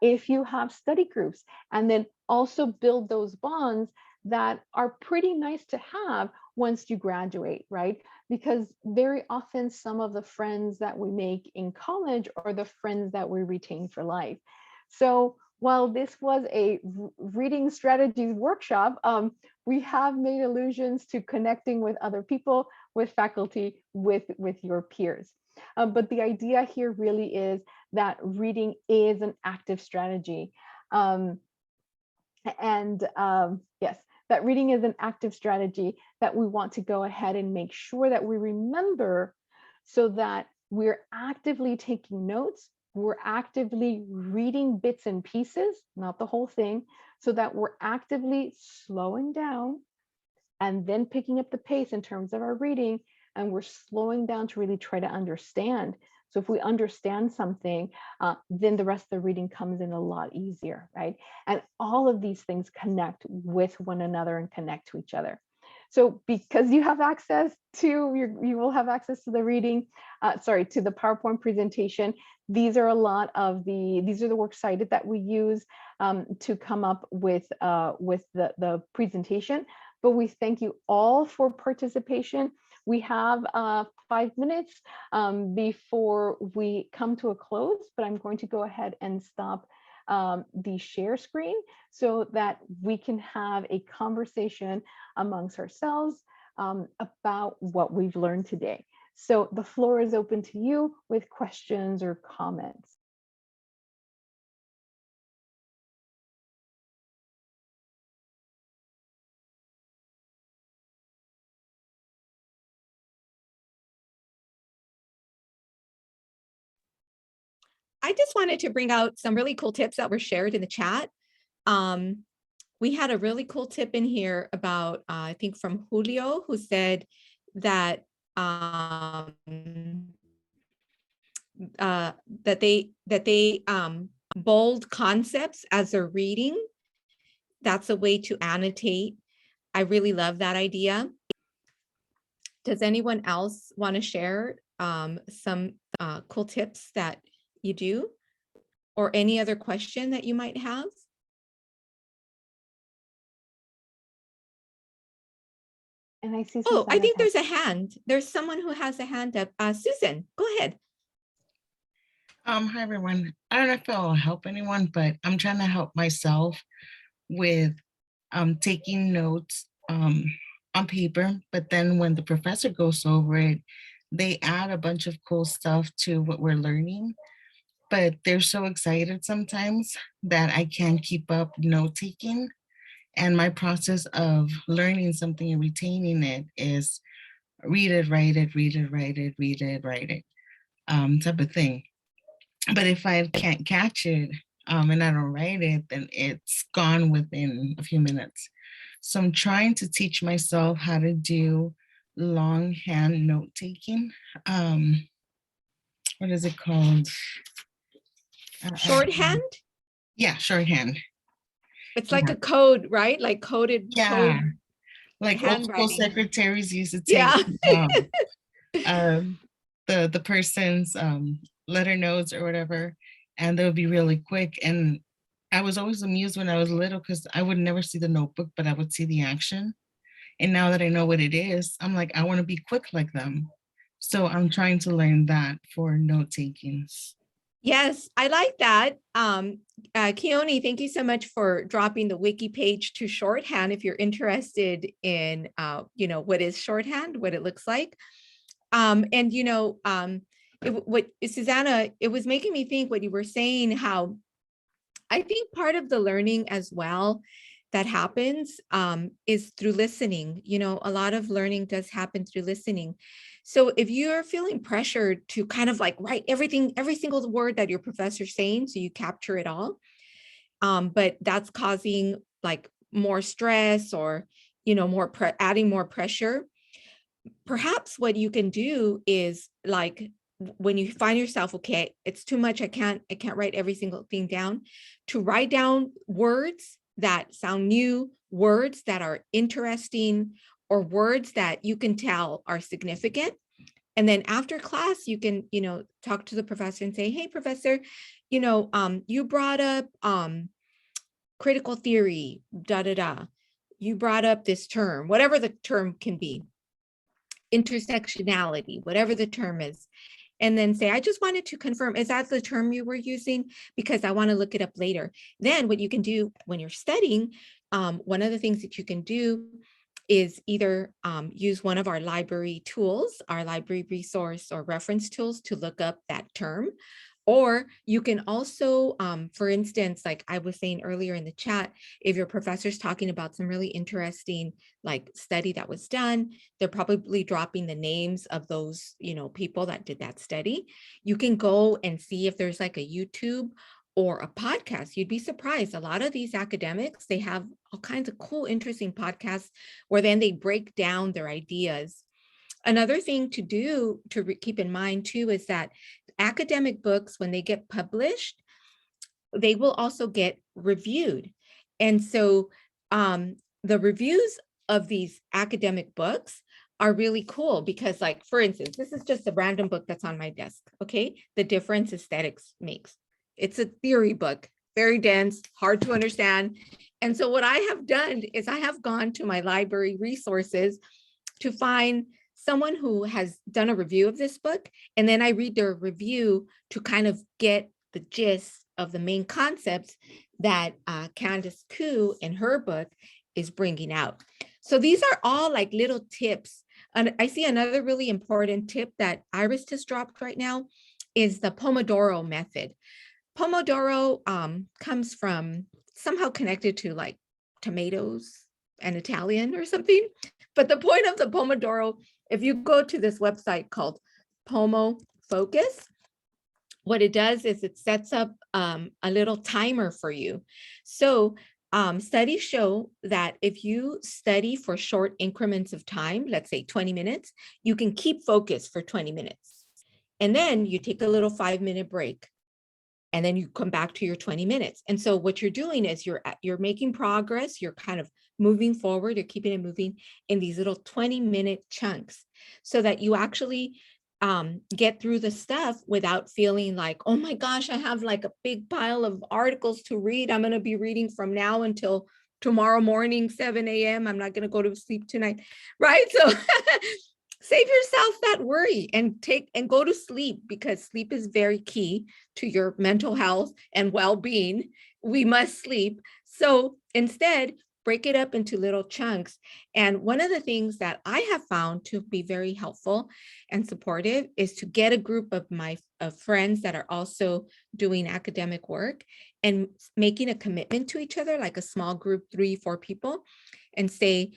Speaker 2: if you have study groups, and then also build those bonds that are pretty nice to have once you graduate, right? Because very often some of the friends that we make in college are the friends that we retain for life. So while this was a reading strategies workshop, we have made allusions to connecting with other people, with faculty, with your peers. But the idea here really is that reading is an active strategy. Yes, that reading is an active strategy that we want to go ahead and make sure that we remember, so that we're actively taking notes, we're actively reading bits and pieces, not the whole thing, so that we're actively slowing down and then picking up the pace in terms of our reading, and we're slowing down to really try to understand. So if we understand something, then the rest of the reading comes in a lot easier, right? And all of these things connect with one another and connect to each other. So because you have access to, you will have access to the reading, to the PowerPoint presentation. These are the works cited that we use to come up with the presentation. But we thank you all for participation. We have 5 minutes before we come to a close, but I'm going to go ahead and stop the share screen so that we can have a conversation amongst ourselves about what we've learned today. So the floor is open to you with questions or comments.
Speaker 1: I just wanted to bring out some really cool tips that were shared in the chat. We had a really cool tip in here about, I think from Julio, who said that that they bold concepts as they're reading. That's a way to annotate. I really love that idea. Does anyone else want to share some cool tips that you do, or any other question that you might have?
Speaker 2: And I see
Speaker 1: Oh, I think
Speaker 2: Susanna's
Speaker 1: there's a hand. There's someone who has a hand up. Susan, go ahead.
Speaker 3: Hi everyone. I don't know if it'll help anyone, but I'm trying to help myself with taking notes on paper, but then when the professor goes over it, they add a bunch of cool stuff to what we're learning, but they're so excited sometimes that I can't keep up note taking. And my process of learning something and retaining it is read it, write it, read it, write it, read it, write it, type of thing. But if I can't catch it, and I don't write it, then it's gone within a few minutes. So I'm trying to teach myself how to do longhand note taking. What is it called?
Speaker 1: Shorthand?
Speaker 3: Yeah, shorthand.
Speaker 1: It's like
Speaker 3: Yeah.
Speaker 1: a code, right? Like code
Speaker 3: Yeah, like old school
Speaker 1: handwriting.
Speaker 3: secretaries used to take
Speaker 1: Yeah.
Speaker 3: um, the person's letter notes or whatever, and they would be really quick. And I was always amused when I was little because I would never see the notebook, but I would see the action. And now that I know what it is, I'm like, I want to be quick like them. So I'm trying to learn that for note taking.
Speaker 1: Yes, I like that. Keone, thank you so much for dropping the wiki page to shorthand if you're interested in, what is shorthand, what it looks like. And, what Susanna, it was making me think what you were saying, how I think part of the learning as well that happens is through listening. A lot of learning does happen through listening. So if you're feeling pressured to kind of like write everything, every single word that your professor's saying, so you capture it all, but that's causing like more stress or, adding more pressure, perhaps what you can do is like when you find yourself, okay, it's too much, I can't write every single thing down, to write down words that sound new, words that are interesting, or words that you can tell are significant. And then after class, you can, talk to the professor and say, hey, professor, you brought up critical theory, da da da. You brought up this term, whatever the term can be, intersectionality, whatever the term is, and then say, I just wanted to confirm, is that the term you were using? Because I want to look it up later. Then what you can do when you're studying, one of the things that you can do is either use one of our library tools, our library resource or reference tools to look up that term. Or you can also, for instance, like I was saying earlier in the chat, if your professor's talking about some really interesting like study that was done, they're probably dropping the names of those, people that did that study. You can go and see if there's like a YouTube or a podcast. You'd be surprised. A lot of these academics, they have all kinds of cool, interesting podcasts where then they break down their ideas. Another thing to do to keep in mind too is that academic books, when they get published, they will also get reviewed. And so the reviews of these academic books are really cool because, like, for instance, this is just a random book that's on my desk, okay? The Difference Aesthetics Makes. It's a theory book, very dense, hard to understand. And so what I have done is I have gone to my library resources to find someone who has done a review of this book, and then I read their review to kind of get the gist of the main concepts that Candace Koo in her book is bringing out. So these are all like little tips. And I see another really important tip that Iris has dropped right now is the Pomodoro method. Pomodoro comes from somehow connected to like tomatoes and Italian or something. But the point of the Pomodoro, if you go to this website called Pomo Focus, what it does is it sets up a little timer for you. So studies show that if you study for short increments of time, let's say 20 minutes, you can keep focus for 20 minutes. And then you take a little 5-minute break. And then you come back to your 20 minutes. And so what you're doing is you're making progress, you're kind of moving forward, you're keeping it moving in these little 20-minute chunks so that you actually get through the stuff without feeling like, oh my gosh, I have like a big pile of articles to read. I'm going to be reading from now until tomorrow morning, 7 a.m. I'm not going to go to sleep tonight, right? So save yourself that worry and go to sleep, because sleep is very key to your mental health and well-being. We must sleep. So instead, break it up into little chunks. And one of the things that I have found to be very helpful and supportive is to get a group of my friends that are also doing academic work and making a commitment to each other, like a small group, 3-4 people, and say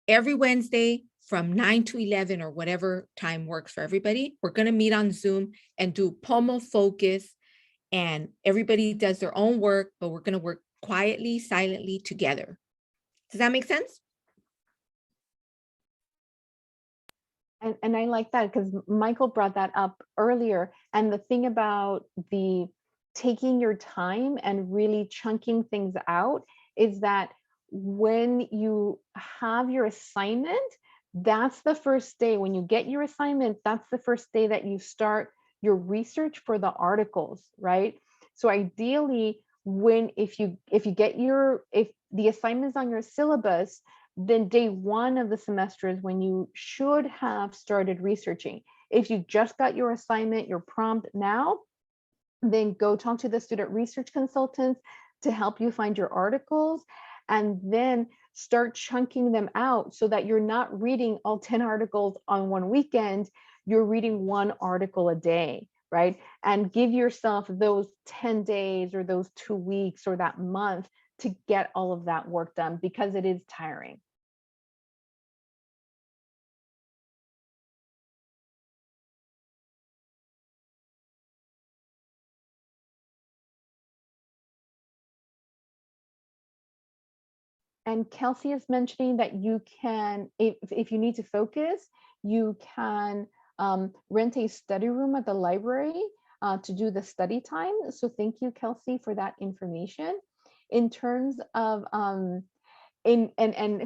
Speaker 1: every Wednesday from 9 to 11 or whatever time works for everybody, we're going to meet on Zoom and do Pomo Focus and everybody does their own work, but we're going to work quietly, silently together. Does that make sense?
Speaker 2: And I like that because Michael brought that up earlier. And the thing about the taking your time and really chunking things out is that when you have your assignment, that's the first day. When you get your assignment, that's the first day that you start your research for the articles, right? So ideally, if the assignment is on your syllabus, then day one of the semester is when you should have started researching. If you just got your assignment, your prompt now, then go talk to the student research consultants to help you find your articles, and then start chunking them out so that you're not reading all 10 articles on one weekend, you're reading one article a day, right? And give yourself those 10 days or those 2 weeks or that month to get all of that work done, because it is tiring. And Kelsey is mentioning that you can, if you need to focus, you can rent a study room at the library to do the study time. So thank you, Kelsey, for that information. In terms of, and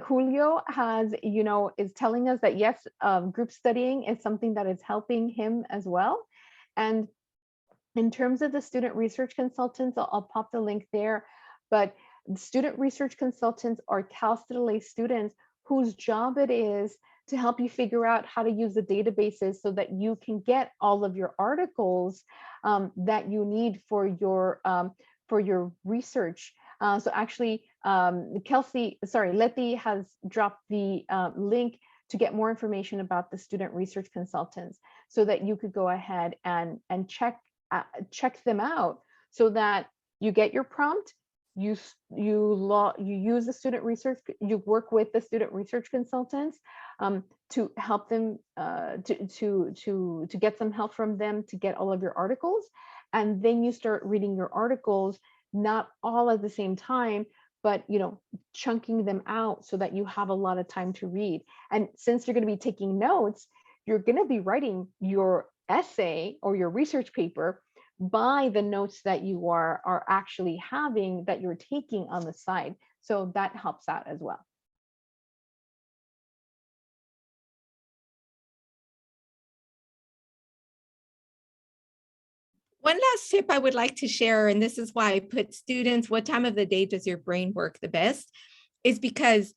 Speaker 2: Julio has, is telling us that yes, group studying is something that is helping him as well. And in terms of the student research consultants, I'll pop the link there, but student research consultants are Cal State L.A. students whose job it is to help you figure out how to use the databases so that you can get all of your articles that you need for your research. So actually, Letty has dropped the link to get more information about the student research consultants so that you could go ahead and check them out, so that you get your prompt, you use the student research, you work with the student research consultants to help them to get some help from them to get all of your articles, and then you start reading your articles, not all at the same time, but chunking them out so that you have a lot of time to read. And since you're going to be taking notes, you're going to be writing your essay or your research paper by the notes that you are actually having, that you're taking on the side. So that helps out as well.
Speaker 1: One last tip I would like to share, and this is why I put students, what time of the day does your brain work the best, is because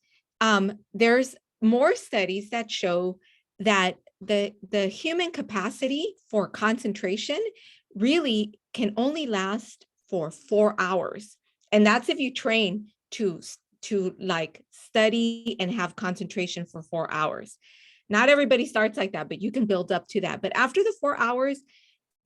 Speaker 1: there's more studies that show that the human capacity for concentration really can only last for 4 hours. And that's if you train to like study and have concentration for 4 hours. Not everybody starts like that, but you can build up to that. But after the 4 hours,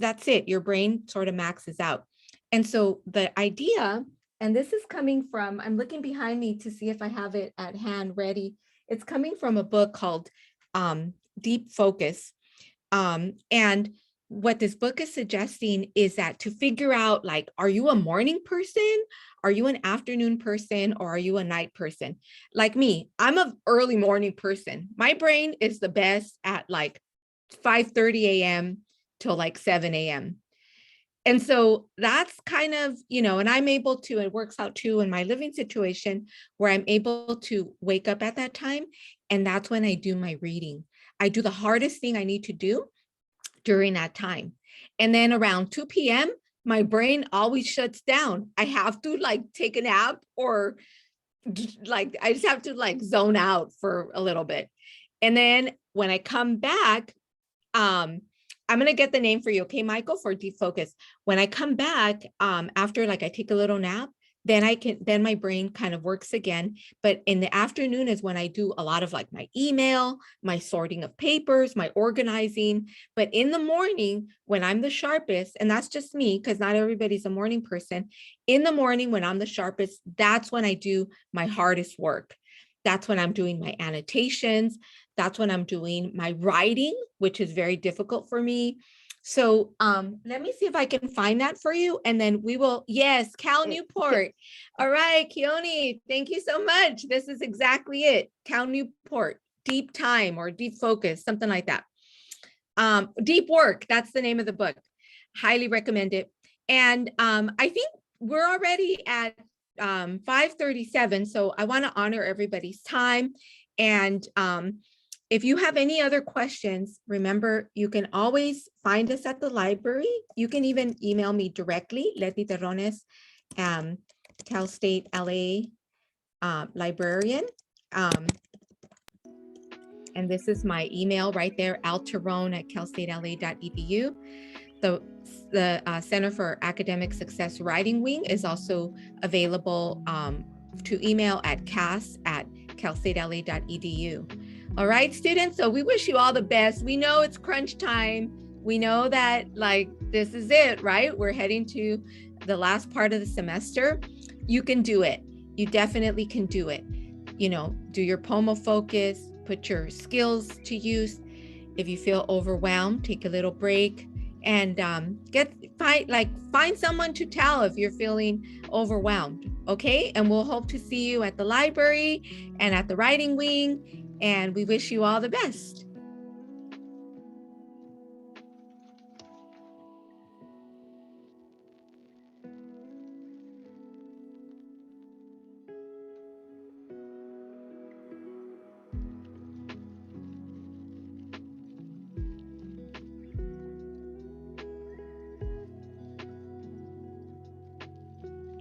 Speaker 1: that's it. Your brain sort of maxes out. And so the idea, and this is coming from, I'm looking behind me to see if I have it at hand ready. It's coming from a book called Deep Focus. And what this book is suggesting is that to figure out, like, are you a morning person? Are you an afternoon person? Or are you a night person? Like me, I'm an early morning person. My brain is the best at like 5:30 a.m. till like 7 a.m. And so that's kind of, and I'm able to, it works out too in my living situation where I'm able to wake up at that time. And that's when I do my reading. I do the hardest thing I need to do during that time. And then around 2 p.m., my brain always shuts down. I have to like take a nap, or like, I just have to like zone out for a little bit. And then when I come back, I'm going to get the name for you. Okay, Michael, for Deep Focus. When I come back, after like I take a little nap, then my brain kind of works again. But in the afternoon is when I do a lot of like my email, my sorting of papers, my organizing. But in the morning, when I'm the sharpest, and that's just me, because not everybody's a morning person. In the morning, when I'm the sharpest, that's when I do my hardest work. That's when I'm doing my annotations. That's when I'm doing my writing, which is very difficult for me. So let me see if I can find that for you. And then we will, yes, Cal Newport. All right, Keone, thank you so much. This is exactly it. Cal Newport, Deep Time or Deep Focus, something like that. Deep Work, that's the name of the book. Highly recommend it. And I think we're already at 5:37. So I want to honor everybody's time. And if you have any other questions, remember, you can always find us at the library. You can even email me directly, Leti Terrones, Cal State L.A. Librarian. And this is my email right there, alterone@calstatela.edu. The Center for Academic Success Writing Wing is also available to email at cas@calstatela.edu. All right, students, so we wish you all the best. We know it's crunch time. We know that like this is it, right? We're heading to the last part of the semester. You can do it. You definitely can do it. You know, do your POMO focus, put your skills to use. If you feel overwhelmed, take a little break and find someone to tell if you're feeling overwhelmed. Okay, and we'll hope to see you at the library and at the writing wing, and we wish you all the best.